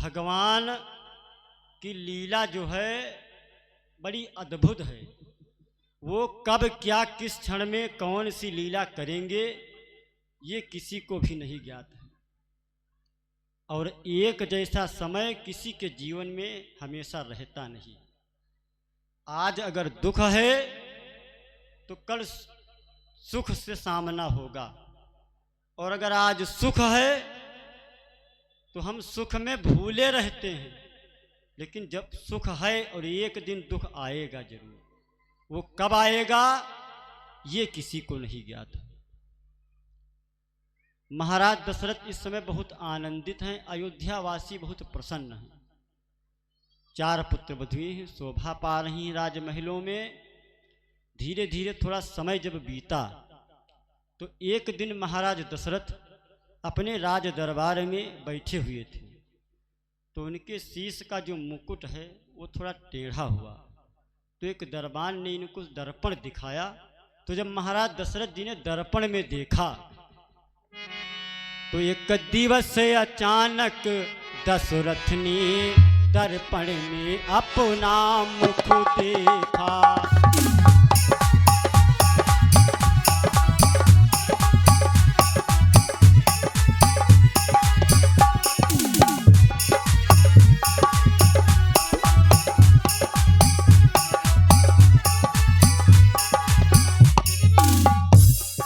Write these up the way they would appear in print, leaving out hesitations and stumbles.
भगवान की लीला जो है बड़ी अद्भुत है। वो कब क्या किस क्षण में कौन सी लीला करेंगे ये किसी को भी नहीं ज्ञात है। और एक जैसा समय किसी के जीवन में हमेशा रहता नहीं। आज अगर दुख है तो कल सुख से सामना होगा, और अगर आज सुख है तो हम सुख में भूले रहते हैं। लेकिन जब सुख है और एक दिन दुख आएगा जरूर, वो कब आएगा ये किसी को नहीं ज्ञात है। महाराज दशरथ इस समय बहुत आनंदित हैं, अयोध्यावासी बहुत प्रसन्न हैं। 4 पुत्र वधुएं हैं, शोभा पा रही हैं राजमहलों में। धीरे धीरे थोड़ा समय जब बीता तो एक दिन महाराज दशरथ अपने राज दरबार में बैठे हुए थे, तो उनके शीश का जो मुकुट है वो थोड़ा टेढ़ा हुआ। तो एक दरबान ने इनको दर्पण दिखाया। तो जब महाराज दशरथ जी ने दर्पण में देखा तो एक दिवस अचानक दशरथ ने दर्पण में अपना मुख देखा।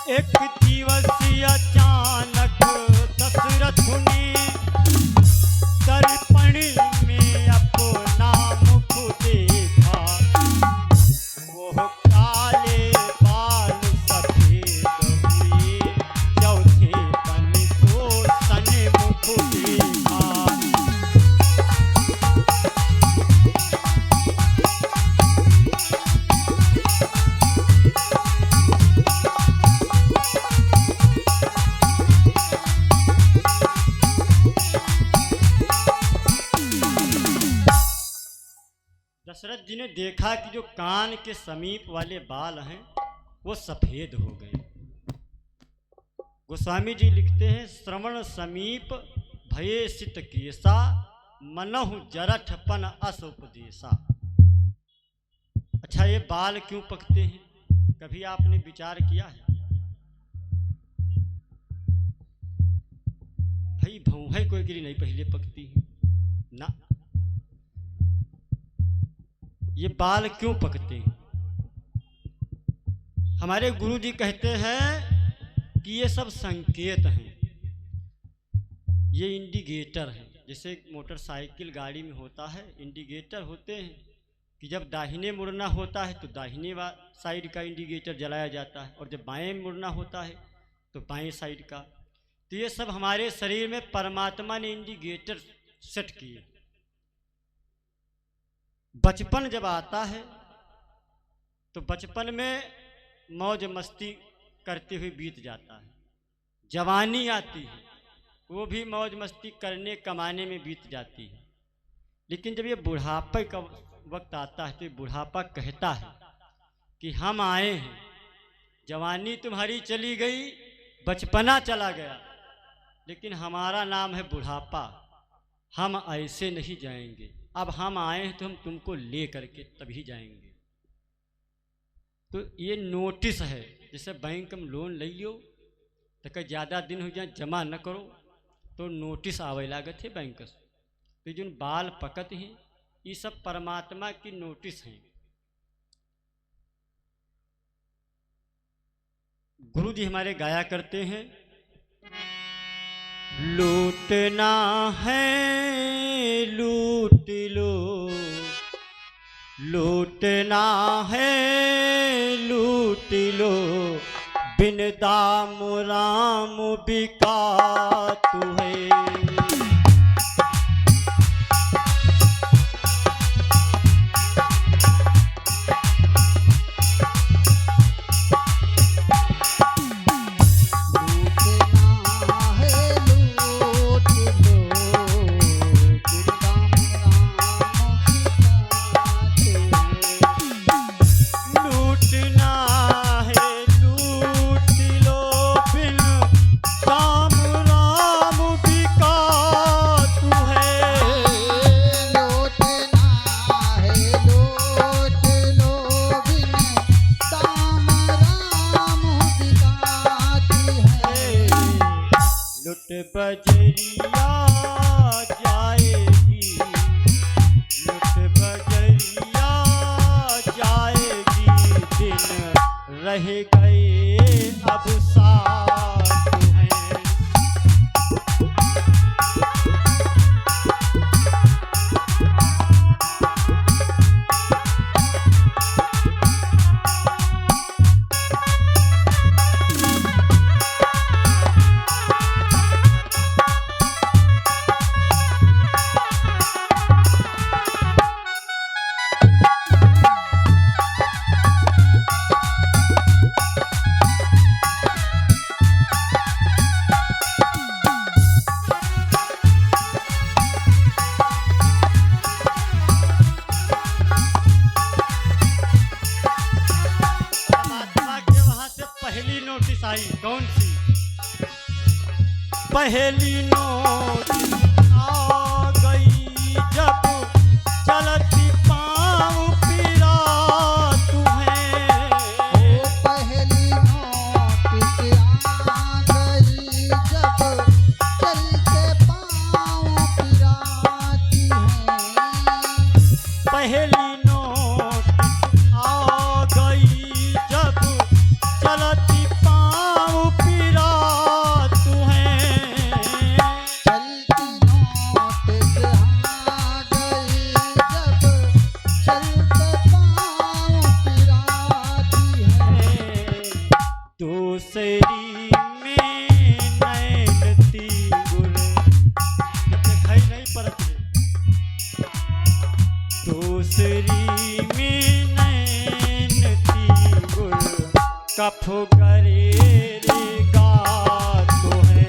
एक दिवस अचानक दशरथ ने दर्पण में अपना मुख देखा। वो काले बाल सफेद हुए, चौथेपन को सन्मुख देखा। दशरथ जी ने देखा कि जो कान के समीप वाले बाल हैं वो सफेद हो गए। गोस्वामी जी लिखते हैं, श्रवण समीप भये सित केसा, मनहु जरठपन अस उपदेशा। अच्छा, ये बाल क्यों पकते हैं? कभी आपने विचार किया है? भाई भौहें कोई गिरी नहीं पहले पकती हैं ना। ये बाल क्यों पकते हैं? हमारे गुरु जी कहते हैं कि ये सब संकेत हैं, ये इंडिकेटर हैं। जैसे मोटरसाइकिल गाड़ी में होता है, इंडिकेटर होते हैं कि जब दाहिने मुड़ना होता है तो दाहिने साइड का इंडिकेटर जलाया जाता है, और जब बाएं मुड़ना होता है तो बाएं साइड का। तो ये सब हमारे शरीर में परमात्मा ने इंडिकेटर सेट किए। बचपन जब आता है तो बचपन में मौज मस्ती करते हुए बीत जाता है। जवानी आती है, वो भी मौज मस्ती करने कमाने में बीत जाती है। लेकिन जब ये बुढ़ापे का वक्त आता है तो ये बुढ़ापा कहता है कि हम आए हैं, जवानी तुम्हारी चली गई, बचपना चला गया, लेकिन हमारा नाम है बुढ़ापा। हम ऐसे नहीं जाएंगे, अब हम आए हैं तो हम तुमको ले करके तभी जाएंगे। तो ये नोटिस है। जैसे बैंक में लोन ले लियो तो कहीं ज़्यादा दिन हो जाए जमा न करो तो नोटिस आवे लागत है बैंक से। तो जो बाल पकत हैं ये सब परमात्मा की नोटिस हैं। गुरु जी हमारे गाया करते हैं, लूटना है लूट लो, लूटना है लूट लो, बिन दाम राम बिकात है। बजरिया जाएगी, लुट बजरिया जाएगी, दिन रह गए अब साथ हैं। कौन सी पहली नोटिस आ गई जब चलती पाँव पिरा तुम्हें। पहली नोटिस आ गई जब चलते पाँव पिराती हैं। पहली नोटिस आ गई जब चलती दूसरी में नैन तीगुल खाई नहीं परत। दूसरी में नैन तीगुल कफ करे रे गातो है।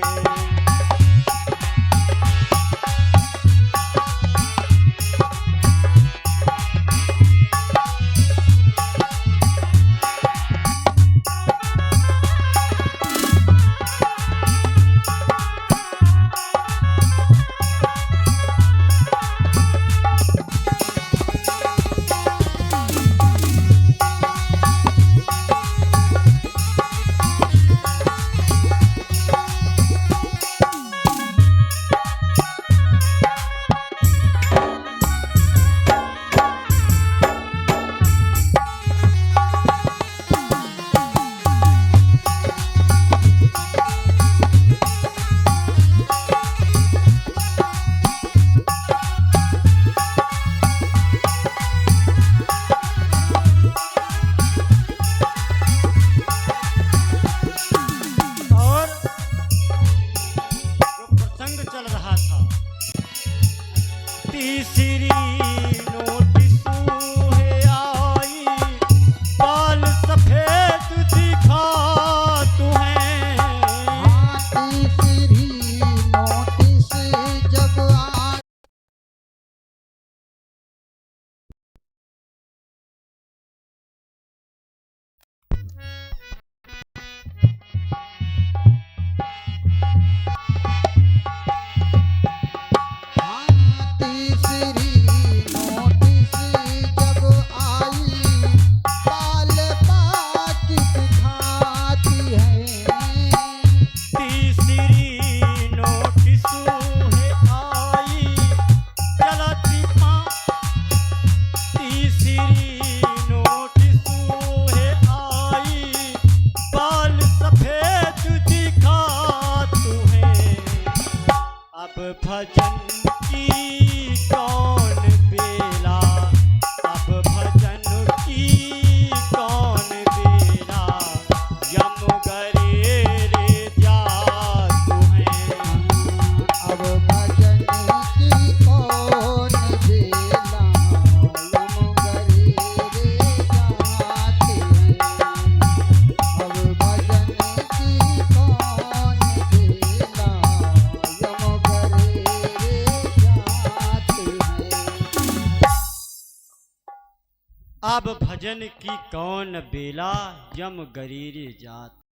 तीसरी नोटिस है आई बाल सफेद दिखा तुम्हें। तीसरी नोटिस जब आ भजन की कौन बेला, अब भजन की कौन बेला, यम गरे रे जात हैं। अब भजन की कौन बेला, यम गरे रे जात हैं। अब भजन की कौन बेला, यम गरे अब भजन की कौन बेला, यम गरीरे जात।